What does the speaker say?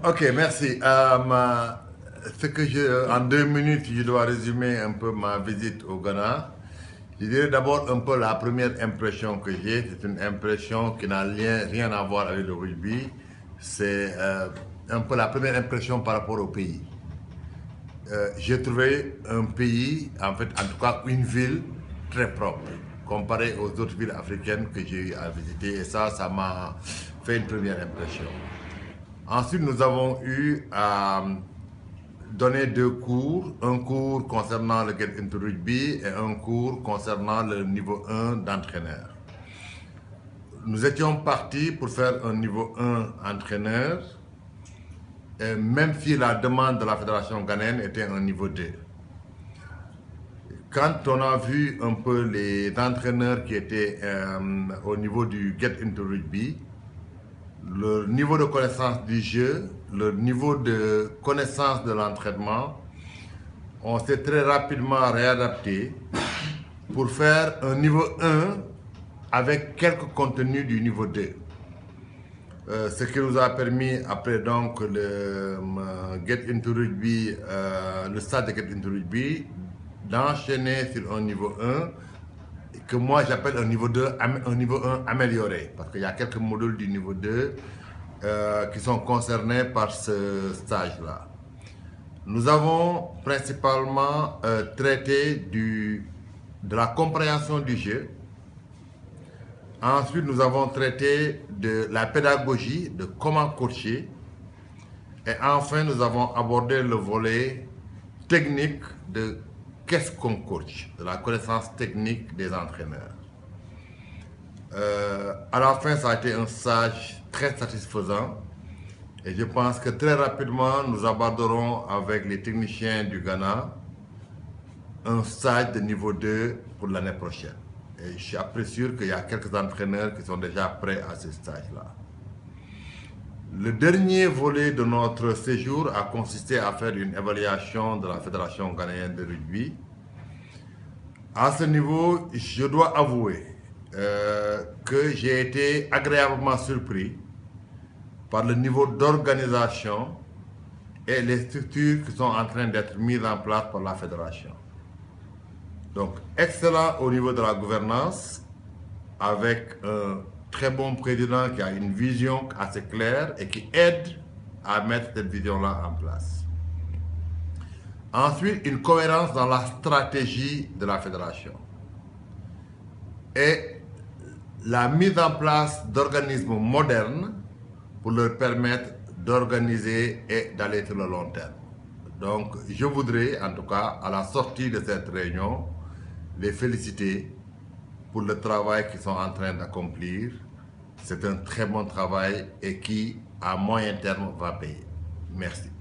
Ok, merci. En 2 minutes, je dois résumer un peu ma visite au Ghana. Je dirais d'abord un peu la première impression que j'ai. C'est une impression qui n'a rien à voir avec le rugby. C'est un peu la première impression par rapport au pays. J'ai trouvé un pays, en fait, en tout cas une ville très propre, comparée aux autres villes africaines que j'ai eu à visiter. Et ça m'a fait une première impression. Ensuite, nous avons eu à donner deux cours, un cours concernant le Get into Rugby et un cours concernant le niveau 1 d'entraîneur. Nous étions partis pour faire un niveau 1 entraîneur, et même si la demande de la fédération ghanéenne était un niveau 2. Quand on a vu un peu les entraîneurs qui étaient au niveau du Get into Rugby, le niveau de connaissance du jeu, le niveau de connaissance de l'entraînement, on s'est très rapidement réadapté pour faire un niveau 1 avec quelques contenus du niveau 2. Ce qui nous a permis, après donc le Get into Rugby, le stade de Get into Rugby, d'enchaîner sur un niveau 1 que moi j'appelle un niveau 1 amélioré, parce qu'il y a quelques modules du niveau 2 qui sont concernés par ce stage-là. Nous avons principalement traité de la compréhension du jeu. Ensuite, nous avons traité de la pédagogie, de comment coacher. Et enfin, nous avons abordé le volet technique de qu'est-ce qu'on coach, de la connaissance technique des entraîneurs. À la fin, ça a été un stage très satisfaisant. Et je pense que très rapidement, nous aborderons avec les techniciens du Ghana un stage de niveau 2 pour l'année prochaine. Et je suis après sûr qu'il y a quelques entraîneurs qui sont déjà prêts à ce stage-là. Le dernier volet de notre séjour a consisté à faire une évaluation de la Fédération ghanéenne de rugby. À ce niveau, je dois avouer que j'ai été agréablement surpris par le niveau d'organisation et les structures qui sont en train d'être mises en place par la fédération. Donc, excellent au niveau de la gouvernance, avec un très bon président qui a une vision assez claire et qui aide à mettre cette vision-là en place. Ensuite, une cohérence dans la stratégie de la fédération. Et la mise en place d'organismes modernes pour leur permettre d'organiser et d'aller sur le long terme. Donc, je voudrais, en tout cas, à la sortie de cette réunion, les féliciter pour le travail qu'ils sont en train d'accomplir. C'est un très bon travail et qui, à moyen terme, va payer. Merci.